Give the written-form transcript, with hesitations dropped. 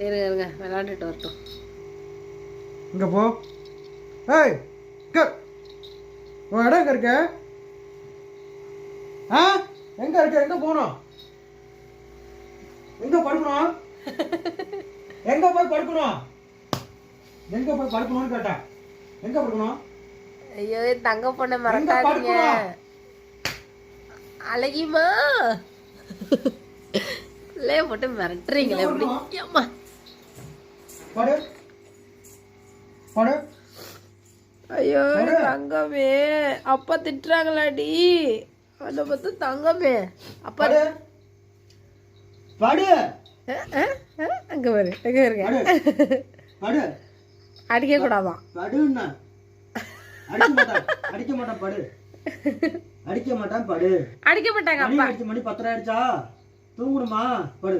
இருங்க விளையாண்டுட்டு வரட்டும். இங்கே போ. ஏய் உன் இடம் எங்கே இருக்க? ஆ எங்கே இருக்க? எங்கே போகணும்? எங்கே படுக்கணும்? எங்கே போய் படுக்கணும்? எங்கே போய் படுக்கணும்னு கேட்டேன். எங்கே படுக்கணும்? ஐயோ தங்க பொண்ணை மறக்காதீங்க. அழகிமா பிள்ளைய போட்டு மிரட்டுறீங்களே எப்படி? அம்மா படு படு. ஐயோ தங்கமே அப்பா திட்டுறாங்களாடி. அதை பார்த்து தங்கமே அப்பா படு. அங்க பாரு எங்க இருக்க. படு. அடிக்க கூடாதான். படுன்னா அடிக்க மாட்டான். படு. அடிக்க மாட்டான். படு. அடிக்க மாட்டாங்க அப்பா. மணி 10 ஆயிடுச்சா? தூங்கணுமா? படு.